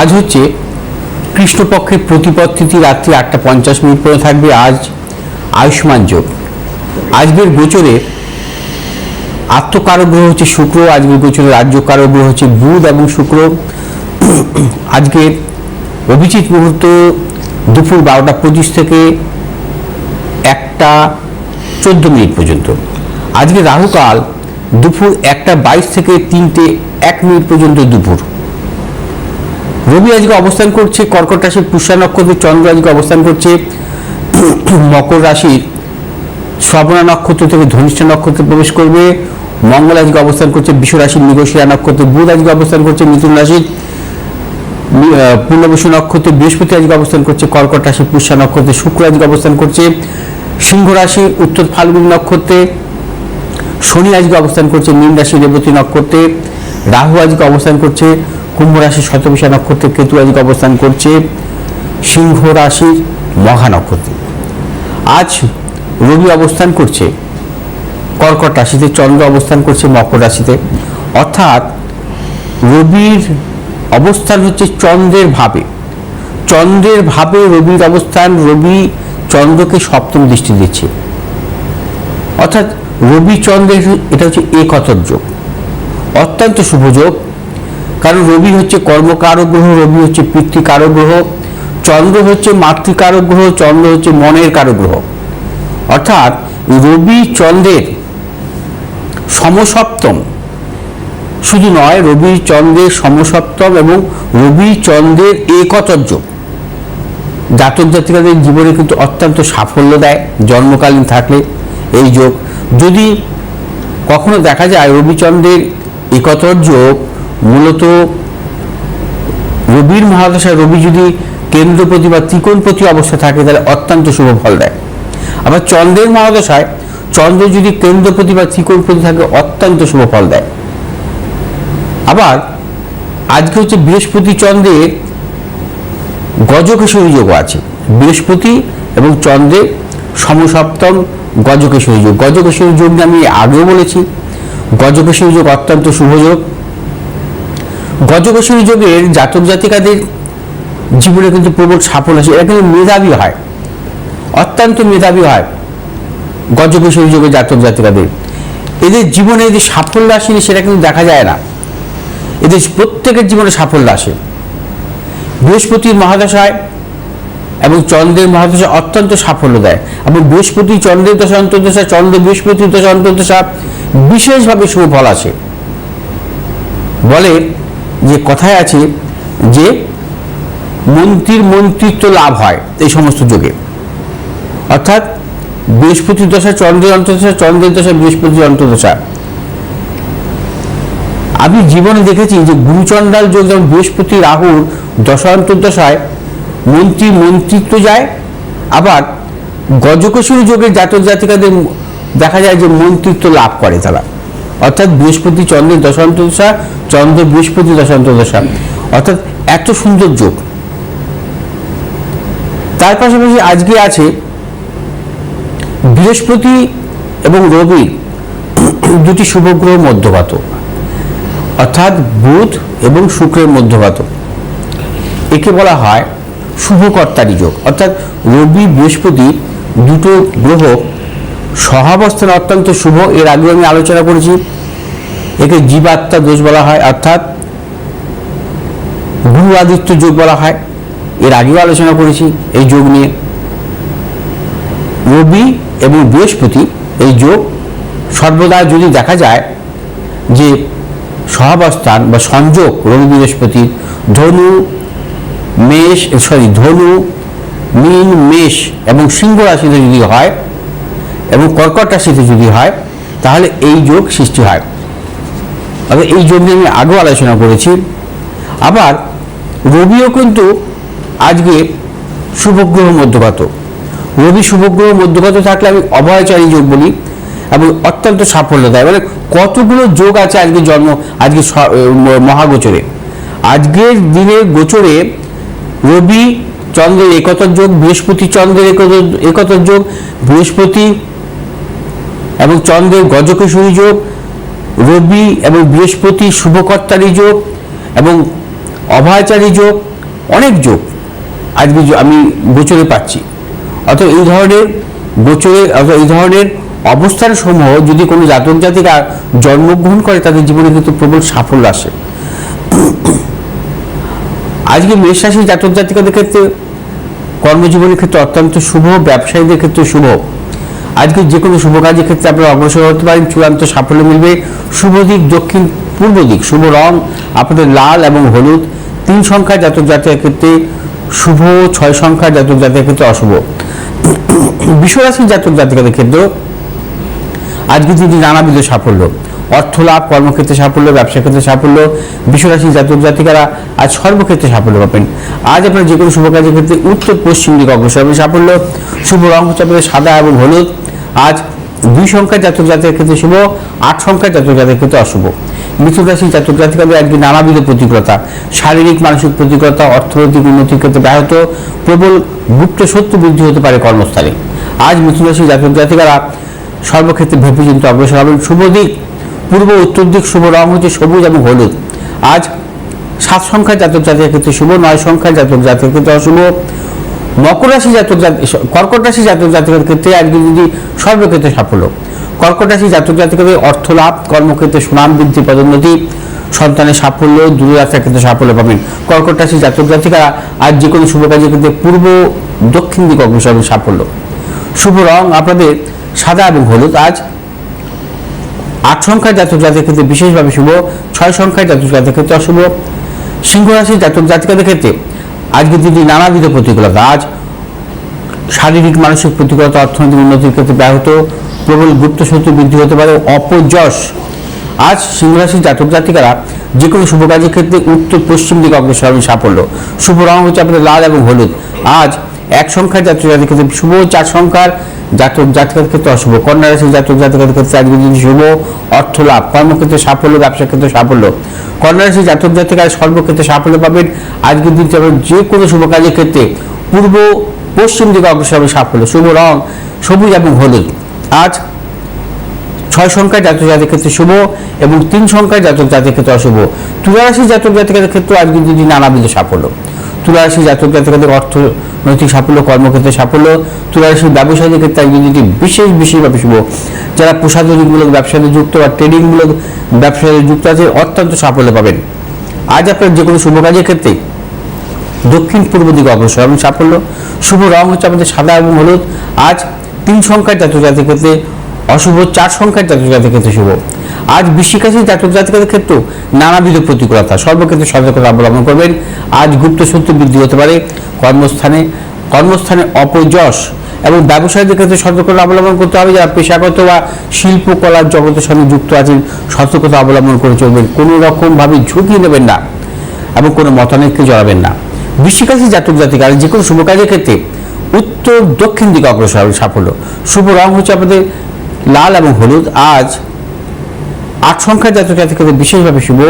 আজ হচ্ছে কৃষ্ণপক্ষের প্রতিপদ তিথি, রাত্রি 8:50 পর্যন্ত থাকবে। আজ আয়ুষ্মান যোগ। আজকের গোচরে আত্মকারক গ্রহ হচ্ছে শুক্র, আজকের গোচরে রাজ্যকারক গ্রহ হচ্ছে বুধ এবং শুক্র। আজকের অভিজিৎ মুহূর্ত দুপুর 12:25 থেকে 1:14 পর্যন্ত। আজকে রাহুকাল দুপুর 1:22 থেকে 3:01 পর্যন্ত দুপুর। রবি আজকে অবস্থান করছে কর্কট রাশির পুষ্যা নক্ষত্রে, চন্দ্র আজকে অবস্থান করছে মকর রাশির শ্রবণা নক্ষত্র থেকে ধনিষ্ঠা নক্ষত্রে প্রবেশ করবে। মঙ্গল আজকে অবস্থান করছে বৃষ রাশির মৃগশিরা নক্ষত্রে, বুধ আজকে অবস্থান করছে মিথুন রাশির পূর্ণবসু নক্ষত্রে, বৃহস্পতি আজকে অবস্থান করছে কর্কট রাশির পুষ্যা নক্ষত্রে, শুক্র আজকে অবস্থান করছে সিংহ রাশির উত্তর ফাল্গুনী নক্ষত্রে, শনি আজকে অবস্থান করছে মীন রাশির রেবতী নক্ষত্রে, রাহু আজকে অবস্থান করছে কুম্ভ রাশির শতবিশা নক্ষত্রে, কেতু আজকে অবস্থান করছে সিংহ রাশির মঘা নক্ষত্রে। আজ রবি অবস্থান করছে কর্কট রাশিতে, চন্দ্র অবস্থান করছে মকর রাশিতে। অর্থাৎ রবির অবস্থান হচ্ছে চন্দ্রের ভাবে, চন্দ্রের ভাবে রবির অবস্থান। রবি চন্দ্রকে সপ্তম দৃষ্টি দিচ্ছে, অর্থাৎ রবি চন্দ্রের এটা হচ্ছে একতর যোগ, অত্যন্ত শুভ যোগ। কারণ রবি হচ্ছে কর্মকারক গ্রহ, রবি হচ্ছে পিতৃকারক গ্রহ, চন্দ্র হচ্ছে মাতৃকারক গ্রহ, চন্দ্র হচ্ছে মনের কারক গ্রহ। অর্থাৎ রবি চন্দ্রের সমসপ্তম শুধু নয়, রবি চন্দ্রের সমসপ্তম এবং রবি চন্দ্রের একতর যোগ জাতক জাতিকাদের জীবনে কিন্তু অত্যন্ত সাফল্য দেয় জন্মকালীন থাকলে এই যোগ। যদি কখনো দেখা যায় রবিচন্দ্রের একতর যোগ মূলত রবির মহাদশায় রবি যদি কেন্দ্রপতি বা ত্রিকোণপতি অবস্থা থাকে তাহলে অত্যন্ত শুভ ফল দেয়। আবার চন্দ্রের মহাদশায় চন্দ্র যদি কেন্দ্রপতি বা ত্রিকোণপতি থাকে অত্যন্ত শুভ ফল দেয়। আবার আজকে হচ্ছে বৃহস্পতি চন্দ্রের গজকেশরী যোগ আছে, বৃহস্পতি এবং চন্দ্রের সমসপ্তম গজকেশরী যোগ। গজকেশরী যোগ নিয়ে আমি আগেও বলেছি, গজকেশরী যোগ অত্যন্ত শুভ যোগ। গজকেশরী যোগের জাতক জাতিকাদের জীবনে কিন্তু প্রবল সাফল্য আসে, এরা কিন্তু মেধাবী হয়, অত্যন্ত মেধাবী হয় গজকেশরী যোগের জাতক জাতিকাদের। এদের জীবনে যে সাফল্য আসেনি সেটা কিন্তু দেখা যায় না, এদের প্রত্যেকের জীবনে সাফল্য আসে। বৃহস্পতির মহাদশায় এবং চন্দ্রের মহাদশা অত্যন্ত সাফল্য দেয়, এবং বৃহস্পতি চন্দ্রের দশা অন্তর্দশা, চন্দ্র বৃহস্পতির দশা অন্তর্দশা বিশেষভাবে শুভ ফল আসে। বলে যে কথায় আছে যে মন্ত্রীর মন্ত্রিত্ব লাভ হয় এই সমস্ত যোগে। অর্থাৎ বৃহস্পতির দশা চন্দ্রের অন্তর্দশা, চন্দ্রের দশা বৃহস্পতির অন্তর্দশা। আমি জীবনে দেখেছি যে গুরুচণ্ডাল যোগ যেমন বৃহস্পতি রাহুর দশা অন্তর্দশায় মন্ত্রিত্ব যায়, আবার গজকেশরী যোগের জাতক জাতিকাদের দেখা যায় যে মন্ত্রিত্ব লাভ করে তারা। অর্থাৎ বৃহস্পতি চন্দ্রের দশা অন্তর্দশা, চন্দ্র বৃহস্পতি দশা অন্তর্দশা, অর্থাৎ এত সুন্দর যোগ। তার পাশাপাশি আজকে আছে বৃহস্পতি এবং রবির দুটি শুভগ্রহ মধ্যগত, অর্থাৎ বুধ এবং শুক্রের মধ্যগত। একে বলা হয় শুভকর্তারি যোগ। অর্থাৎ রবি বৃহস্পতি দুটো গ্রহ সহাবস্থান অত্যন্ত শুভ। এর আগে আমি আলোচনা করেছি, একে জীবাত্মা দোষ বলা হয়, অর্থাৎ গুরু আদিত্য যোগ বলা হয়। এর আগেও আলোচনা করেছি এই যোগ নিয়ে। রবি এবং বৃহস্পতি এই যোগ সর্বদা যদি দেখা যায় যে সহাবস্থান বা সংযোগ রবি বৃহস্পতি ধনু মীন মেষ এবং সিংহ রাশিতে যদি হয় এবং কর্কট রাশিতে যদি হয় তাহলে এই যোগ সৃষ্টি হয়। তবে এই যোগ নিয়ে আমি আগেও আলোচনা করেছি। আবার রবিও কিন্তু আজকে শুভগ্রহ মধ্যগত। রবি শুভগ্রহ মধ্যগত থাকলে আমি অভয়চারী যোগ বলি এবং অত্যন্ত সাফল্য দেয়। মানে কতগুলো যোগ আছে আজকে মহাগোচরে। আজকের দিনের গোচরে রবি চন্দ্রের একতর যোগ, বৃহস্পতি চন্দ্রের একতর যোগ, বৃহস্পতি এবং চন্দ্রের গজকেশরী যোগ, রবি এবং বৃহস্পতি শুভকর্তারি যোগ এবং অভয়াচারী যোগ, অনেক যোগ আজকে আমি গোচরে পাচ্ছি। অর্থাৎ এই ধরনের গোচরে অর্থাৎ এই ধরনের অবস্থান সমূহ যদি কোনো জাতক জাতিকা জন্মগ্রহণ করে তাদের জীবনে কিন্তু প্রবল সাফল্য আসে। আজকে মেষ রাশির জাতক জাতিকাদের ক্ষেত্রে কর্মজীবনের ক্ষেত্রে অত্যন্ত শুভ, ব্যবসায়ীদের ক্ষেত্রে শুভ। আজকে যে কোনো শুভ কাজের ক্ষেত্রে আপনারা অগ্রসর হতে পারেন, চূড়ান্ত সাফল্য মিলবে। শুভ দিক দক্ষিণ পূর্ব দিক, শুভ রং আপনাদের লাল এবং হলুদ। 3 সংখ্যার জাতক জাতিকার ক্ষেত্রে শুভ, 6 সংখ্যার জাতক জাতিকার ক্ষেত্রে অশুভ। বিশ্বরাশির জাতক জাতিকাদের ক্ষেত্রে আজকে দিনটি নানাবিধ সাফল্য, অর্থ লাভ, কর্মক্ষেত্রে সাফল্য, ব্যবসা ক্ষেত্রে সাফল্য। বিশ্বরাশির জাতক জাতিকারা আজ সর্বক্ষেত্রে সাফল্য পাবেন। আজ আপনারা যে কোনো শুভ কাজের ক্ষেত্রে উত্তর পশ্চিম দিকে অগ্রসর হবে সাফল্য। শুভ রং হচ্ছে আপনাদের সাদা এবং হলুদ। আজ 2 সংখ্যার জাতক জাতিকার ক্ষেত্রে শুভ, 8 সংখ্যার জাতক জাতিকার ক্ষেত্রে অশুভ। মিথুন রাশির জাতক জাতিকাদের আজকে নানাবিধ প্রতিকূলতা, শারীরিক মানসিক প্রতিকূলতা, অর্থনৈতিক উন্নতির ক্ষেত্রে ব্যাহত, প্রবল গুপ্ত শত্রু বৃদ্ধি হতে পারে কর্মস্থলে। আজ মিথুন রাশির জাতক জাতিকারা সর্বক্ষেত্রে ভেবে চিন্তে অগ্রসর হবেন। শুভ দিক পূর্ব উত্তর দিক, শুভ রং হচ্ছে সবুজ এবং হলুদ। আজ 7 সংখ্যার জাতক জাতিকার ক্ষেত্রে শুভ, 9 সংখ্যার জাতক জাতিকার ক্ষেত্রে অশুভ। মকর রাশি জাতক কর্কট রাশি জাতক জাতিকার ক্ষেত্রে আজকে যদি সর্বক্ষেত্রে সাফল্য। কর্কট রাশি জাতক জাতিকাদের অর্থ লাভ, কর্মক্ষেত্রে সুনাম বৃদ্ধি, পদোন্নতি, সন্তানের সাফল্য, দূরযাত্রার ক্ষেত্রে সাফল্য পাবেন। কর্কট রাশি জাতক জাতিকারা আজ যে কোনো শুভ কাজের ক্ষেত্রে পূর্ব দক্ষিণ দিকে অগ্রসর হবে সাফল্য। শুভ রং আপনাদের সাদা এবং হলুদ। আজ 8 সংখ্যার জাতক জাতিকার ক্ষেত্রে বিশেষভাবে শুভ, 6 সংখ্যার জাতক জাতিকার ক্ষেত্রে অশুভ। সিংহ রাশির জাতক জাতিকাদের ক্ষেত্রে আজকে দিনটি নানাবিধ প্রতিকূলতা, আজ শারীরিক মানসিক প্রতিকূলতা, অর্থনৈতিক উন্নতির ক্ষেত্রে ব্যাহত, প্রবল গুপ্ত শত্রু বৃদ্ধি হতে পারে, অপযশ। আজ সিংহ রাশির জাতক জাতিকারা যে কোনো শুভ কাজের ক্ষেত্রে উত্তর পশ্চিম দিকে অগ্রসর হবে সাফল্য। শুভ রং হচ্ছে আপনাদের লাল এবং হলুদ। আজ 1 সংখ্যার জাতক জাতিকাদের ক্ষেত্রে শুভ, 4 সংখ্যার জাতক জাতিকার ক্ষেত্রে অশুভ। কন্যা রাশির জাতক জাতিকাদের ক্ষেত্রে আজকে দিনটি শুভ, অর্থ লাভ, কর্মক্ষেত্রে সাফল্য, ব্যবসা ক্ষেত্রে সাফল্য। কন্যা রাশির জাতক জাতিকারা সর্বক্ষেত্রে সাফল্য পাবেন। আজকের দিনটি যে কোনো শুভ কাজের ক্ষেত্রে পূর্ব পশ্চিম দিকে অগ্রসর হবে সাফল্য। শুভ রং সবুজ এবং হলুদ। আজ 6 সংখ্যার জাতক জাতিকার ক্ষেত্রে শুভ এবং 3 সংখ্যার জাতক জাতিকার ক্ষেত্রে অশুভ। তুলা রাশির জাতক জাতিকাদের ক্ষেত্রে আজকের দিনটি নানাবিধ সাফল্য। তুলা রাশির জাতক জাতিকাদের অর্থনৈতিক সাফল্য, কর্মক্ষেত্রে সাফল্য। তুলা রাশির ব্যবসায়ীদের ক্ষেত্রে আজকের দিনটি বিশেষভাবে শুভ। যারা প্রসাধনীমূলক ব্যবসাতে যুক্ত বা ট্রেডিংমূলক ব্যবসাতে যুক্ত আছে অত্যন্ত সাফল্য পাবেন। আজ আপনার যে কোনো শুভ কাজের ক্ষেত্রে দক্ষিণ পূর্ব দিকে অগ্রসর এবং সাফল্য। শুভ রং হচ্ছে আমাদের সাদা এবং হলুদ। আজ 3 সংখ্যার জাতক জাতিকাদের ক্ষেত্রে অশুভ, 4 সংখ্যার জাতক জাতিকাদের ক্ষেত্রে শুভ। আজ বৃশ্চিক রাশির জাতক জাতিকাদের ক্ষেত্রেও নানাবিধ প্রতিকূলতা, সর্বক্ষেত্রে সতর্কতা অবলম্বন করবেন। আজ গুপ্ত শত্রু বৃদ্ধি হতে পারে কর্মস্থানে অপযশ এবং ব্যবসায়ীদের ক্ষেত্রে সতর্কতা অবলম্বন করতে হবে। যারা পেশাগত বা শিল্পকলার জগতের সঙ্গে যুক্ত আছেন সতর্কতা অবলম্বন করে চলবেন। কোনো রকমভাবে ঝুঁকি নেবেন না এবং কোনো মতানৈক্যে জড়াবেন না। বৃশ্চিক রাশির জাতক জাতিকারা যে কোনো শুভ কাজের ক্ষেত্রে উত্তর দক্ষিণ দিকে অগ্রসর হবে সাফল্য। শুভ রং হচ্ছে আপনাদের লাল এবং হলুদ। আজ 8 সংখ্যার জাতক জাতিকাদের বিশেষভাবে শুভ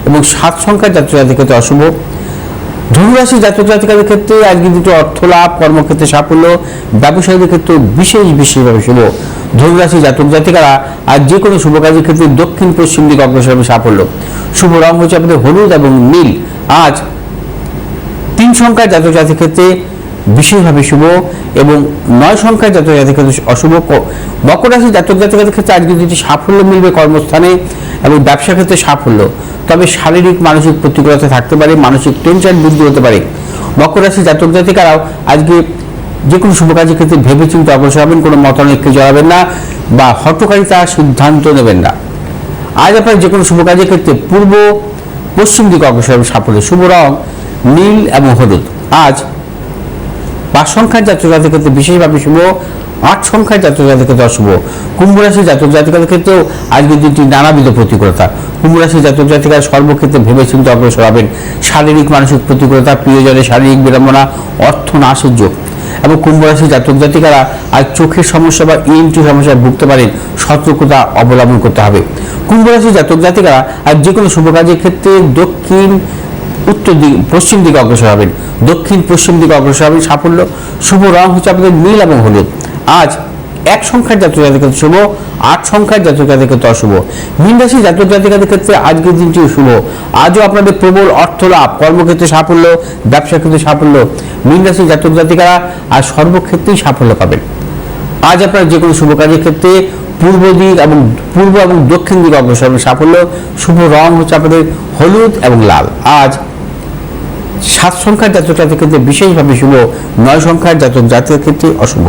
এবং 7 সংখ্যার জাতক জাতিকাদের অশুভ। ধনু রাশির জাতক জাতিকাদের ক্ষেত্রে আজকে দুটো অর্থ লাভ, কর্মক্ষেত্রে সাফল্য, ব্যবসায়ীদের ক্ষেত্রে বিশেষভাবে শুভ। ধনু রাশির জাতক জাতিকারা আজ যে কোনো শুভ কাজের ক্ষেত্রে দক্ষিণ পশ্চিম দিকে অগ্রসর হবে সাফল্য। শুভ রং হচ্ছে আপনাদের হলুদ এবং নীল। আজ 3 সংখ্যার জাতক জাতির ক্ষেত্রে বিশেষভাবে শুভ এবং 9 সংখ্যার জাতক জাতির ক্ষেত্রে অশুভ। মকর রাশির জাতক জাতিকাদের ক্ষেত্রে আজকে যেটি সাফল্য মিলবে কর্মস্থানে এবং ব্যবসা ক্ষেত্রে সাফল্য, তবে শারীরিক মানসিক প্রতিকূলতা থাকতে পারে, মানসিক টেনশন বৃদ্ধি হতে পারে। মকর রাশির জাতক জাতিকারাও আজকে যে কোনো শুভ কাজের ক্ষেত্রে ভেবে চিন্তে অগ্রসর হবেন, কোনো মতানৈক্যে জড়াবেন না বা হঠকারিতা সিদ্ধান্ত নেবেন না। আজ আপনার যে কোনো শুভ কাজের ক্ষেত্রে পূর্ব পশ্চিম দিকে অগ্রসর হবে সাফল্য। শুভ রং নীল এবং হলুদ। আজ 5 সংখ্যার জাতক জাতিকাদের ক্ষেত্রে বিশেষভাবে শুভ, 8 সংখ্যার জাতক জাতিকাদের ক্ষেত্রে অশুভ। কুম্ভ রাশির জাতক জাতিকাদের ক্ষেত্রেও আজকের দিনটি নানাবিধ প্রতিকূলতা। কুম্ভ রাশির জাতক জাতিকারা সর্বক্ষেত্রে ভেবে চিন্তে অগ্রসর হবেন। শারীরিক মানসিক প্রতিকূলতা, প্রিয়জনের শারীরিক বিড়ম্বনা, অর্থ নাশের যোগ এবং কুম্ভ রাশির জাতক জাতিকারা আজ চোখের সমস্যা বা ইএনটি সমস্যায় ভুগতে পারেন, সতর্কতা অবলম্বন করতে হবে। কুম্ভ রাশির জাতক জাতিকারা আজ যে কোনো শুভ কাজের ক্ষেত্রে দক্ষিণ উত্তর দিকে পশ্চিম দিকে অগ্রসর হবেন, দক্ষিণ পশ্চিম দিকে অগ্রসর হবেন সাফল্য। শুভ রং হচ্ছে আপনাদের নীল এবং হলুদ। আজ এক সংখ্যার জাতক জাতিকাদের ক্ষেত্রে শুভ, 8 সংখ্যার জাতক জাতিকাদের ক্ষেত্রে অশুভ। মীন রাশি জাতক জাতিকাদের ক্ষেত্রে আজকের দিনটি শুভ। আজও আপনাদের প্রবল অর্থ লাভ, কর্মক্ষেত্রে সাফল্য, ব্যবসা ক্ষেত্রে সাফল্য। মীন রাশি জাতক জাতিকারা আজ সর্বক্ষেত্রেই সাফল্য পাবেন। আজ আপনার যে কোনো শুভ কাজের ক্ষেত্রে পূর্ব এবং দক্ষিণ দিক অগ্রসর সাফল্য। শুভ রং হচ্ছে আপনাদের হলুদ এবং লাল। আজ 7 সংখ্যার জাতক জাতিকাদের ক্ষেত্রে বিশেষভাবে শুভ, 9 সংখ্যার জাতক জাতিকাদের ক্ষেত্রে অশুভ।